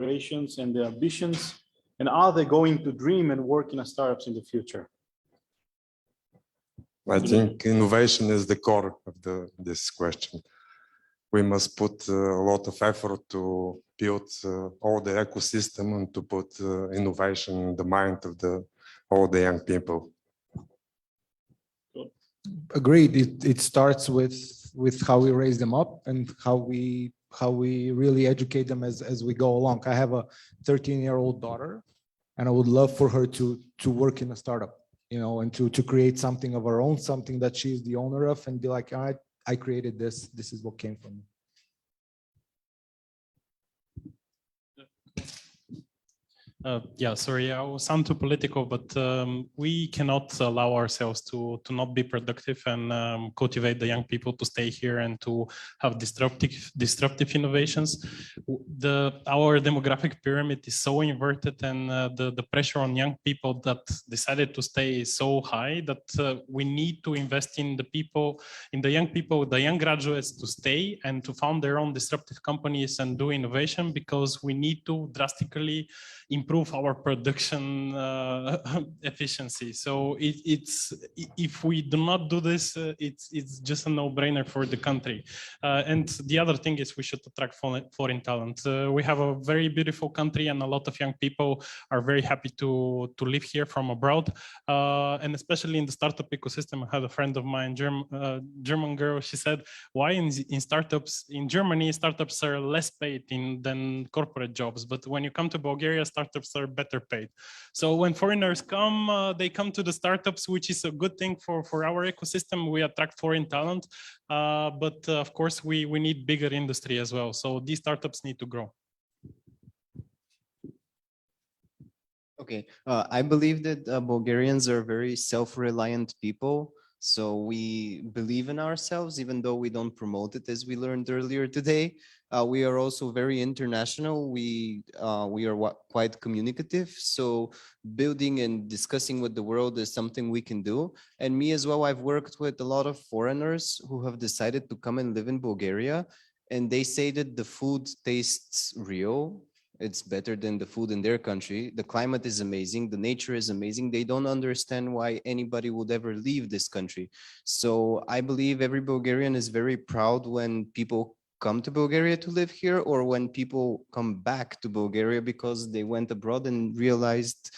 aspirations and their ambitions? And are they going to dream and work in a startups in the future? I think innovation is the core of this question. We must put a lot of effort to build all the ecosystem and to put innovation in the mind of all the young people. Agreed. It starts with how we raise them up and how we really educate them as we go along. I have a 13-year-old daughter, and I would love for her to work in a startup, you know, and to create something of her own, something that she's the owner of, and be like, all right, I created this. This is what came from me. Yeah, sorry, I will sound too political, but we cannot allow ourselves to not be productive and cultivate the young people to stay here and to have disruptive innovations. Our demographic pyramid is so inverted, and the pressure on young people that decided to stay is so high that we need to invest in the people, in the young people, the young graduates to stay and to found their own disruptive companies and do innovation, because we need to drastically improve our production efficiency. So if we do not do this, it's just a no-brainer for the country. And the other thing is we should attract foreign talent. We have a very beautiful country, and a lot of young people are very happy to live here from abroad. And especially in the startup ecosystem, I had a friend of mine, German girl. She said, why in startups in Germany, startups are less paid than corporate jobs, but when you come to Bulgaria, startups are better paid. So when foreigners come, they come to the startups, which is a good thing for our ecosystem. We attract foreign talent, but of course we need bigger industry as well. So these startups need to grow. Okay, I believe that Bulgarians are very self-reliant people. So we believe in ourselves, even though we don't promote it, as we learned earlier today. We are also very international. We are quite communicative. So building and discussing with the world is something we can do. And me as well, I've worked with a lot of foreigners who have decided to come and live in Bulgaria. And they say that the food tastes real. It's better than the food in their country. The climate is amazing. The nature is amazing. They don't understand why anybody would ever leave this country. So I believe every Bulgarian is very proud when people come to Bulgaria to live here, or when people come back to Bulgaria because they went abroad and realized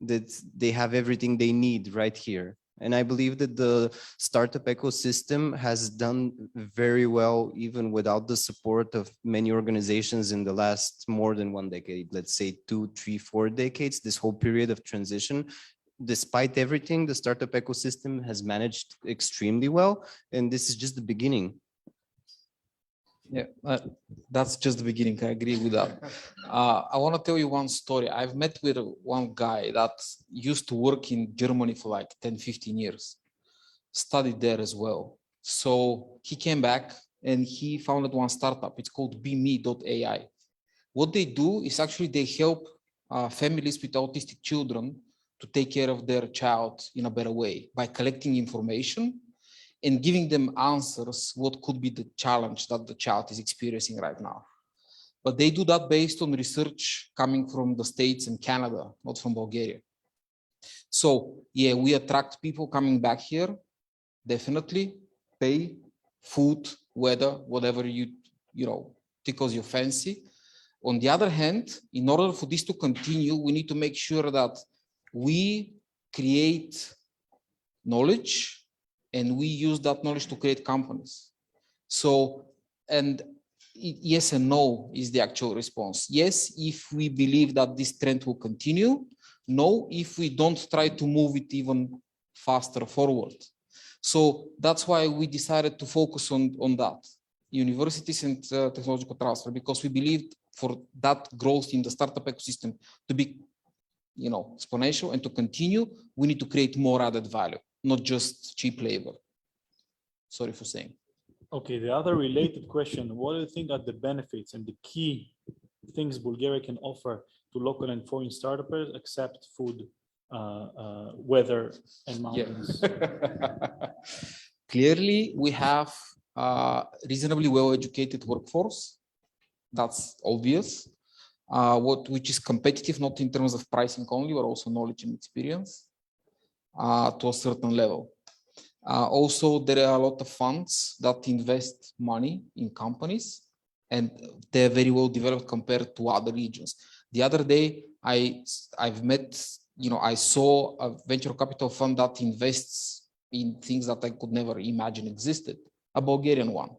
that they have everything they need right here. And I believe that the startup ecosystem has done very well, even without the support of many organizations in the last more than 1 decade, let's say 2, 3, 4 decades, this whole period of transition. Despite everything, the startup ecosystem has managed extremely well. And this is just the beginning. Yeah, that's just the beginning. I agree with that. I want to tell you one story. I've met with one guy that used to work in Germany for like 10, 15 years, studied there as well. So he came back and he founded one startup. It's called BeMe.ai. What they do is actually they help families with autistic children to take care of their child in a better way by collecting information and giving them answers what could be the challenge that the child is experiencing right now. But they do that based on research coming from the States and Canada, not from Bulgaria. So yeah, we attract people coming back here, definitely, pay, food, weather, whatever you know, tickles your fancy. On the other hand, in order for this to continue, we need to make sure that we create knowledge and we use that knowledge to create companies. So, and yes and no is the actual response. Yes, if we believe that this trend will continue. No, if we don't try to move it even faster forward. So that's why we decided to focus on that, universities and technological transfer, because we believed for that growth in the startup ecosystem to be, you know, exponential and to continue, we need to create more added value, not just cheap labor. Sorry for saying. Okay, the other related question, what do you think are the benefits and the key things Bulgaria can offer to local and foreign startups except food, weather, and mountains? Yeah. Clearly, we have a reasonably well-educated workforce. That's obvious. which is competitive, not in terms of pricing only, but also knowledge and experience to a certain level. Also, there are a lot of funds that invest money in companies, and they're very well developed compared to other regions. The other day, I've met, I saw a venture capital fund that invests in things that I could never imagine existed, a Bulgarian one.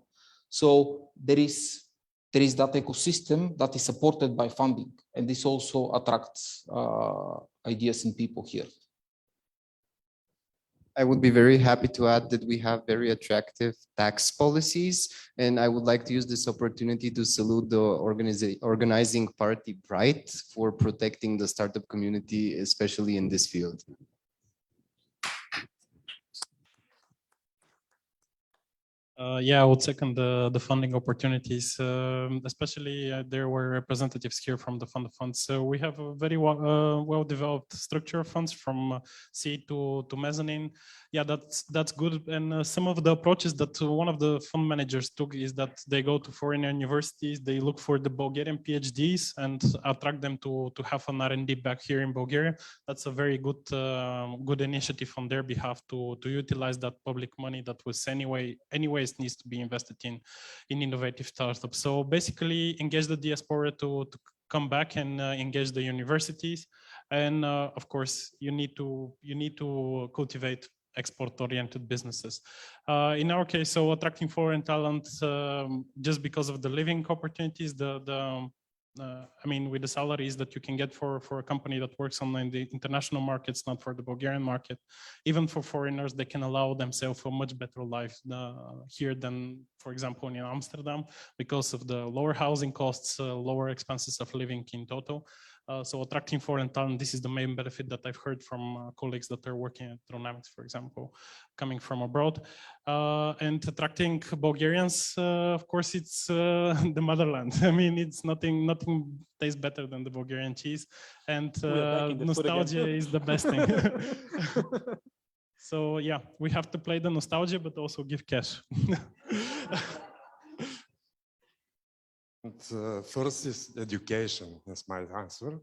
So there is that ecosystem that is supported by funding, and this also attracts ideas in people here. I would be very happy to add that we have very attractive tax policies, and I would like to use this opportunity to salute the organizing party BRAIT for protecting the startup community, especially in this field. Yeah, I would second the funding opportunities, especially there were representatives here from the fund of funds. So we have a very well-developed structure of funds from seed to mezzanine. Yeah, that's good. And some of the approaches that one of the fund managers took is that they go to foreign universities, they look for the Bulgarian PhDs and attract them to have an R&D back here in Bulgaria. That's a very good initiative on their behalf to utilize that public money that was anyways needs to be invested in innovative startups. So basically engage the diaspora to come back and engage the universities. And of course, you need to cultivate export-oriented businesses. In our case, so attracting foreign talent just because of the living opportunities, I mean, with the salaries that you can get for a company that works on the international markets, not for the Bulgarian market, even for foreigners, they can allow themselves a much better life here than, for example, in Amsterdam, because of the lower housing costs, lower expenses of living in total. So attracting foreign talent, this is the main benefit that I've heard from colleagues that are working at Dronamics, for example, coming from abroad. And attracting Bulgarians, of course, it's the motherland. I mean, it's nothing tastes better than the Bulgarian cheese, and nostalgia is the best thing. So yeah, we have to play the nostalgia, but also give cash. First is education, is my answer.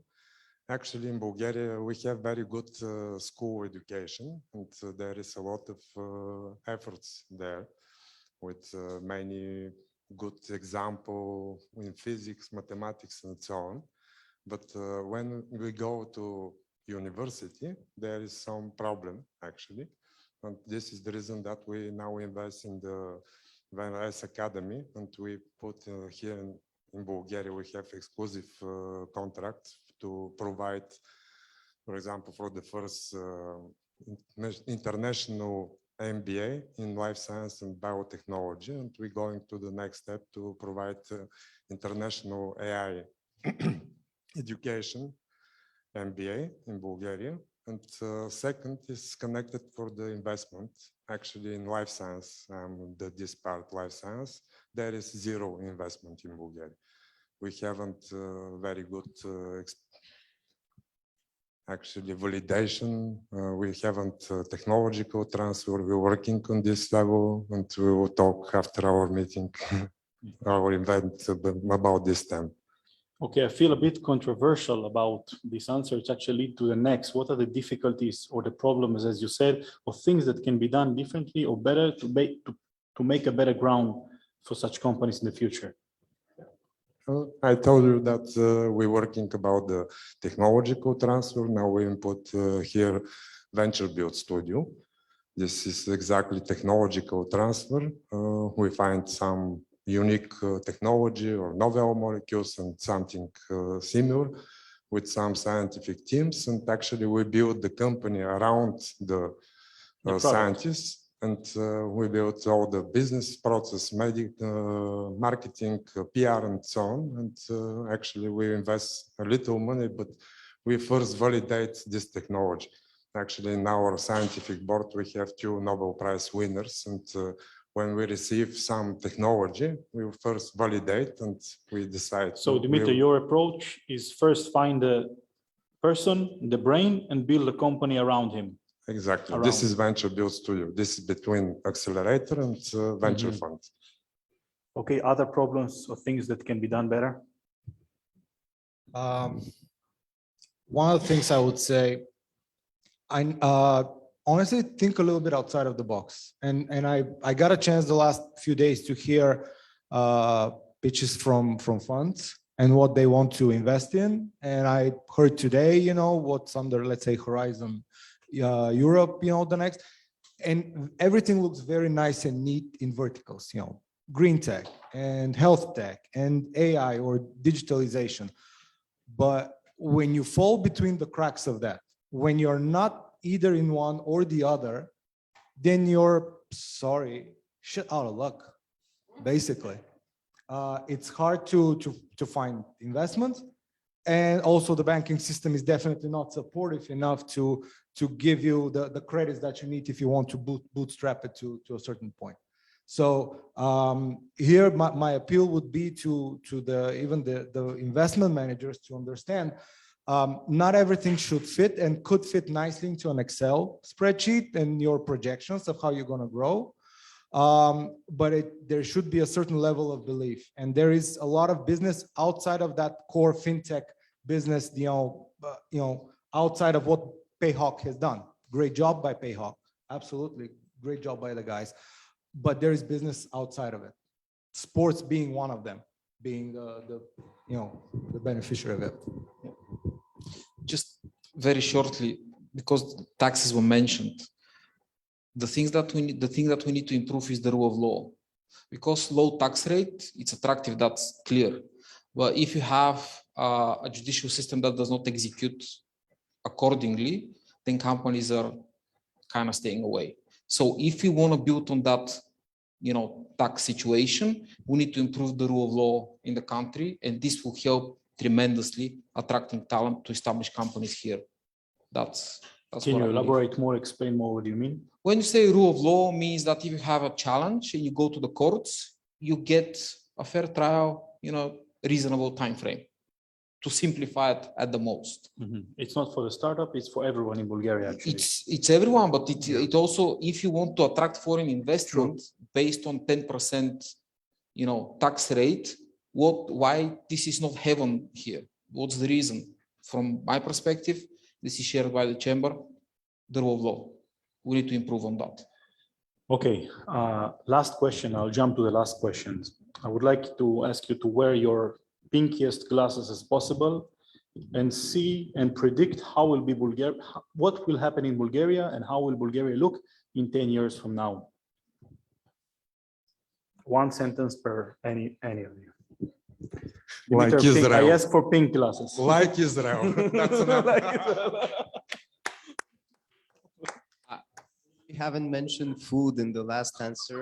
Actually, in Bulgaria, we have very good school education, and there is a lot of efforts there with many good examples in physics, mathematics, and so on. But when we go to university, there is some problem, actually. And this is the reason that we now invest in the VNS Academy, and we put here in Bulgaria, we have exclusive contracts to provide, for example, for the first international MBA in life science and biotechnology, and we're going to the next step to provide international AI education MBA in Bulgaria. And second is connected for the investment. Actually, in life science, this part life science, there is zero investment in Bulgaria. We haven't very good actually validation. We haven't technological transfer. We're working on this level, and we will talk after our meeting, our event about this time. Okay, I feel a bit controversial about this answer. It's actually lead to the next. What are the difficulties or the problems, as you said, or things that can be done differently or better to make a better ground for such companies in the future? I told you that we're working about the technological transfer. Now we input here Venture Build Studio. This is exactly technological transfer. We find some unique technology or novel molecules and something similar with some scientific teams. And actually we build the company around the scientists. And we built all the business process, marketing, PR, and so on. And actually, we invest a little money, but we first validate this technology. Actually, in our scientific board, we have 2 Nobel Prize winners. And when we receive some technology, we will first validate and we decide. So, Dimitri, your approach is first find the person, the brain, and build a company around him. Exactly. This is Venture Build Studio. This is between accelerator and venture fund. Okay, other problems or things that can be done better? One of the things I would say, I honestly think a little bit outside of the box. And I got a chance the last few days to hear pitches from funds and what they want to invest in. And I heard today, you know, what's under, let's say, Horizon Europe, you know, the next. And everything looks very nice and neat in verticals, you know, green tech and health tech and AI or digitalization. But when you fall between the cracks of that, when you're not either in one or the other, then you're, sorry, shit out of luck, basically. It's hard to find investment. And also the banking system is definitely not supportive enough to give you the credits that you need if you want to bootstrap it to a certain point. So here my appeal would be to even the investment managers to understand not everything should fit and could fit nicely into an Excel spreadsheet and your projections of how you're going to grow. But there should be a certain level of belief, and there is a lot of business outside of that core fintech business, you know, outside of what Payhawk has done. Great job by Payhawk, absolutely great job by the guys. But there is business outside of it. Sports being one of them, being the beneficiary of it. Just very shortly, because taxes were mentioned. The thing that we need to improve is the rule of law, because low tax rate, it's attractive, that's clear. But if you have a judicial system that does not execute accordingly, then companies are kind of staying away. So if we want to build on that, you know, tax situation, we need to improve the rule of law in the country, and this will help tremendously attracting talent to establish companies here. That's Can you elaborate more, explain more what you mean? When you say rule of law, means that if you have a challenge and you go to the courts, you get a fair trial, you know, reasonable time frame, to simplify it at the most. Mm-hmm. It's not for the startup, it's for everyone in Bulgaria, actually. It's everyone, but it also, if you want to attract foreign investment based on 10%, you know, tax rate, why this is not heaven here? What's the reason? From my perspective, this is shared by the chamber, the rule of law. We need to improve on that. Okay, last question. I'll jump to the last questions. I would like to ask you to wear your pinkiest glasses as possible and see and predict how will be Bulgaria, what will happen in Bulgaria and how will Bulgaria look in 10 years from now. One sentence per any of you. Like Pink. Israel. I ask for pink glasses. Like Israel. That's enough. Like Israel. We haven't mentioned food in the last answer.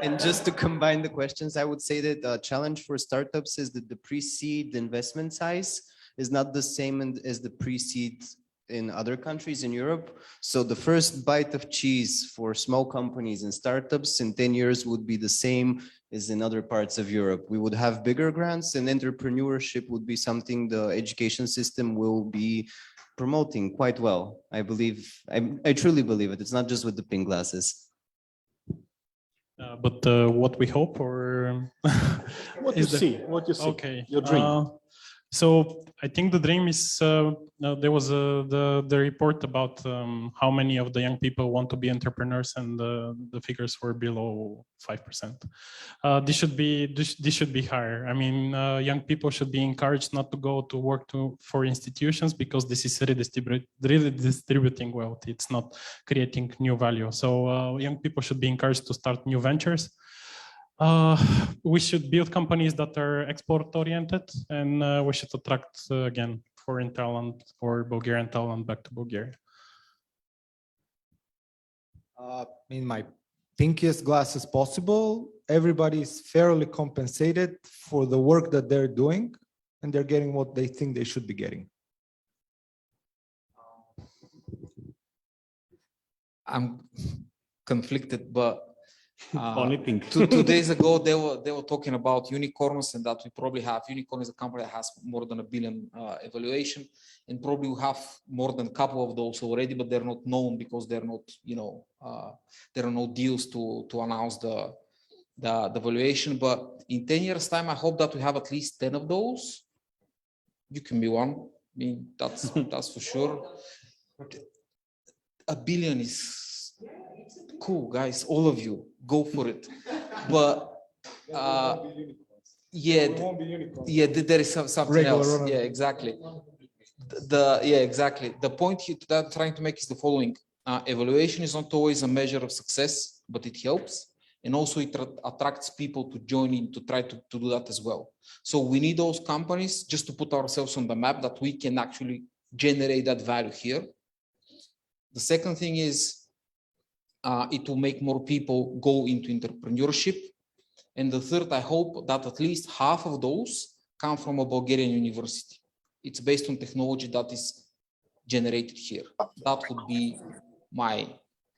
And just to combine the questions, I would say that the challenge for startups is that the pre-seed investment size is not the same as the pre-seed in other countries in Europe. So the first bite of cheese for small companies and startups in 10 years would be the same as in other parts of Europe. We would have bigger grants, and entrepreneurship would be something the education system will be promoting quite well. I believe, I truly believe it. It's not just with the pink glasses. But what we hope, or What you see, what you see, okay, your dream. So I think the dream is, there was the report about how many of the young people want to be entrepreneurs, and the figures were below 5%. This should be higher. I mean, young people should be encouraged not to go to work for institutions, because this is redistributing wealth. It's not creating new value. So young people should be encouraged to start new ventures. We should build companies that are export-oriented, and we should attract, again, foreign talent or Bulgarian talent back to Bulgaria. In my pinkiest glasses possible, everybody is fairly compensated for the work that they're doing, and they're getting what they think they should be getting. I'm conflicted, but Only pink. 2 days ago they were talking about unicorns, and that we probably have unicorns, a company that has more than $1 billion evaluation, and probably we have more than a couple of those already, but they're not known because they're not, you know, there are no deals to announce the valuation. But in 10 years time, I hope that we have at least 10 of those, You can be one. I mean, that's for sure. $1 billion is cool, guys. All of you, go for it. But yeah, there is something Regular else. run. Yeah, exactly. Exactly. The point here that I'm trying to make is the following. Evaluation is not always a measure of success, but it helps. And also it attracts people to join in to try to do that as well. So we need those companies just to put ourselves on the map that we can actually generate that value here. The second thing is it will make more people go into entrepreneurship. And the third, I hope that at least half of those come from a Bulgarian university. It's based on technology that is generated here. That would be my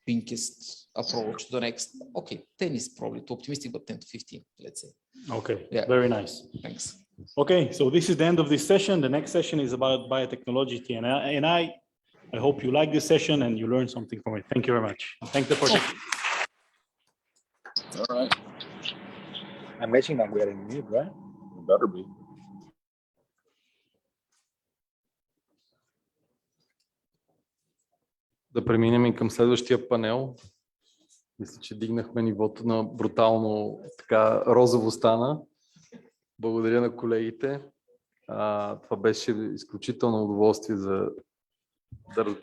pinkest approach to the next. Okay, 10 is probably too optimistic, but 10 to 15, let's say. Okay, Yeah. very nice. Thanks. Okay, so this is the end of this session. The next session is about biotechnology, and I hope you like this session and you learn something from it. Thank you very much. Thank the participants. All right. I'm guessing that we are in mute, right? We better be. Да преминем и към следващия панел. Мисля, че дигнахме нивото на брутално така розово стана. Благодаря на колегите. Това беше изключително удоволствие да разберем